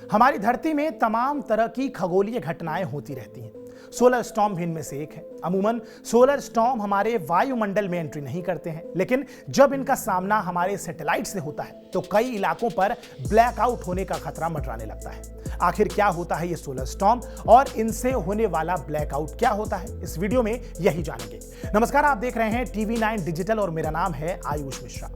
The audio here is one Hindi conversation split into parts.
हमारी धरती में तमाम तरह की खगोलीय घटनाएं होती रहती हैं। सोलर स्टॉर्म भी इनमें से एक है। अमूमन सोलर स्टॉर्म हमारे वायुमंडल में एंट्री नहीं करते हैं, लेकिन जब इनका सामना हमारे सैटेलाइट से होता है तो कई इलाकों पर ब्लैकआउट होने का खतरा मंडराने लगता है। आखिर क्या होता है ये सोलर स्टॉर्म और इनसे होने वाला ब्लैकआउट क्या होता है, इस वीडियो में यही जानेंगे। नमस्कार, आप देख रहे हैं TV9 डिजिटल और मेरा नाम है आयुष मिश्रा।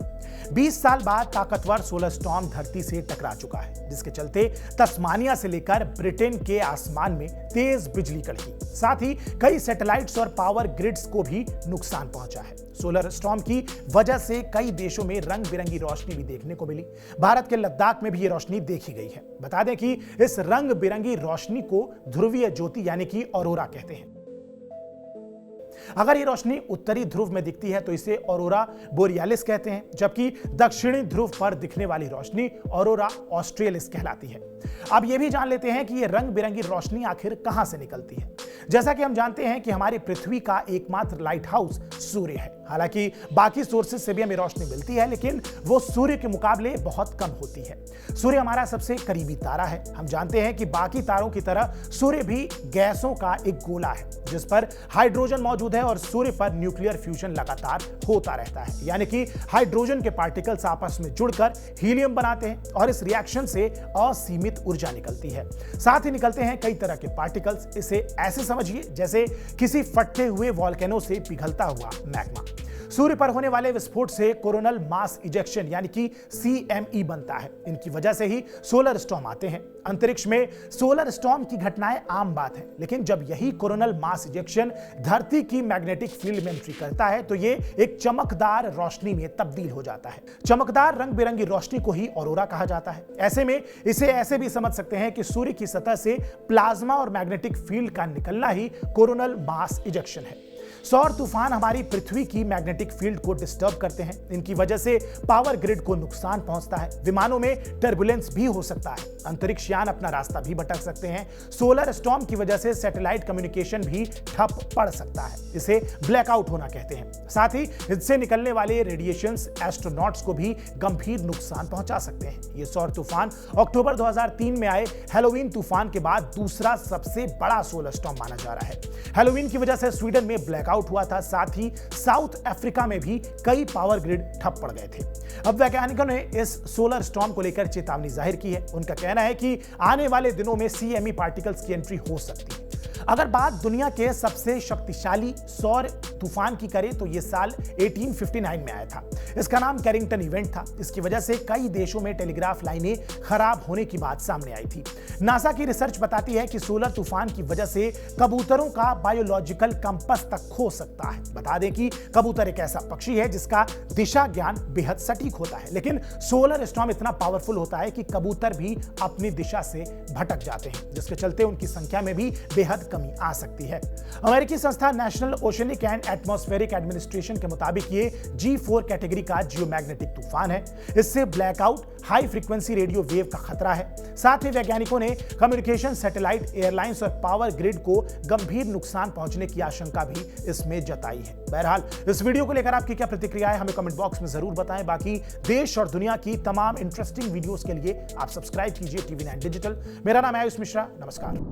20 साल बाद ताकतवर सोलर स्टॉर्म धरती से टकरा चुका है, जिसके चलते तस्मानिया से लेकर ब्रिटेन के आसमान में तेज बिजली कड़की, साथ ही कई सैटेलाइट्स और पावर ग्रिड्स को भी नुकसान पहुंचा है। सोलर स्टॉर्म की वजह से कई देशों में रंग बिरंगी रोशनी भी देखने को मिली। भारत के लद्दाख में भी ये रोशनी देखी गई है। बता दें कि इस रंग बिरंगी रोशनी को ध्रुवीय ज्योति यानी कि ऑरोरा कहते हैं। अगर ये रोशनी उत्तरी ध्रुव में दिखती है तो इसे ऑरोरा बोरियालिस कहते हैं, जबकि दक्षिणी ध्रुव पर दिखने वाली रोशनी ऑरोरा ऑस्ट्रेलिस कहलाती है। अब ये भी जान लेते हैं कि ये रंग बिरंगी रोशनी आखिर कहां से निकलती है। जैसा कि हम जानते हैं कि हमारी पृथ्वी का एकमात्र लाइट हाउस सूर्य है। हालांकि बाकी सोर्सेज से भी हमें रोशनी मिलती है, लेकिन वो सूर्य के मुकाबले बहुत कम होती है। सूर्य हमारा सबसे करीबी तारा है। हम जानते हैं कि बाकी तारों की तरह सूर्य भी गैसों का एक गोला है, जिस पर हाइड्रोजन मौजूद है और सूर्य पर न्यूक्लियर फ्यूजन लगातार होता रहता है, यानी कि हाइड्रोजन के पार्टिकल्स आपस में जुड़कर हीलियम बनाते हैं और इस रिएक्शन से असीमित ऊर्जा निकलती है। साथ ही निकलते हैं कई तरह के पार्टिकल्स। इसे ऐसे समझिए जैसे किसी फटते हुए वॉल्केनो से पिघलता हुआ मैग्मा। सूर्य पर होने वाले विस्फोट से कोरोनल मास इजेक्शन यानी कि CME बनता है। इनकी वजह से ही सोलर स्टॉर्म आते हैं। अंतरिक्ष में सोलर स्टॉर्म की घटनाएं आम बात है, लेकिन जब यही कोरोनल मास इजेक्शन धरती की मैग्नेटिक फील्ड में एंट्री करता है तो ये एक चमकदार रोशनी में तब्दील हो जाता है। चमकदार रंग बिरंगी रोशनी को ही ऑरोरा कहा जाता है। ऐसे में इसे ऐसे भी समझ सकते हैं कि सूर्य की सतह से प्लाज्मा और मैग्नेटिक फील्ड का निकलना ही कोरोनल मास इजेक्शन है। सौर तूफान हमारी पृथ्वी की मैग्नेटिक फील्ड को डिस्टर्ब करते हैं। इनकी वजह से पावर ग्रिड को नुकसान पहुंचता है। विमानों में टर्बुलेंस भी हो सकता है। अंतरिक्ष यान अपना रास्ता भी भटक सकते हैं। सोलर स्टॉर्म की वजह से सैटेलाइट कम्युनिकेशन भी ठप पड़ सकता है। इसे ब्लैकआउट होना कहते हैं। साथ ही इससे निकलने वाले रेडिएशंस एस्ट्रोनॉट्स को भी गंभीर नुकसान पहुंचा सकते हैं। ये सौर तूफान अक्टूबर 2003 में आए हैलोवीन तूफान के बाद दूसरा सबसे बड़ा सोलर स्टॉर्म माना जा रहा है। हैलोवीन की वजह से स्वीडन में ब्लैकआउट हुआ था। साथ ही साउथ अफ्रीका में भी कई पावर ग्रिड ठप पड़ गए थे। अब वैज्ञानिकों ने इस सोलर स्टॉर्म को लेकर चेतावनी जाहिर की है। उनका कहना है कि आने वाले दिनों में CME पार्टिकल्स की एंट्री हो सकती है। अगर बात दुनिया के सबसे शक्तिशाली सौर तूफान की करें तो यह साल 1859 में आया था। इसका नाम कैरिंगटन इवेंट था। इसकी वजह से कई देशों में टेलीग्राफ लाइनें खराब होने की बात सामने आई थी। नासा की रिसर्च बताती है कि सोलर तूफान की वजह से कबूतरों का बायोलॉजिकल कंपास तक खो सकता है। बता दें कि कबूतर एक ऐसा पक्षी है जिसका दिशा ज्ञान बेहद सटीक होता है, लेकिन सोलर स्टॉर्म इतना पावरफुल होता है कि कबूतर भी अपनी दिशा से भटक जाते हैं, जिसके चलते उनकी संख्या में भी बेहद कमी आ सकती है। अमेरिकी संस्था national oceanic and atmospheric administration के मुताबिक ये G4 कैटेगरी का जियोमैग्नेटिक तूफान है। इससे blackout, high frequency radio wave का खतरा है। साथ ही वैज्ञानिकों ने कम्युनिकेशन, सैटेलाइट, एयरलाइंस और पावर ग्रिड को गंभीर नुकसान पहुंचने की आशंका भी इसमें जताई है। बहरहाल इस वीडियो को लेकर आपकी क्या प्रतिक्रिया है, हमें कमेंट बॉक्स में जरूर बताएं। बाकी देश और दुनिया की तमाम इंटरेस्टिंग वीडियोस के लिए आप सब्सक्राइब कीजिए TV9 डिजिटल। मेरा नाम है आयुष मिश्रा। नमस्कार।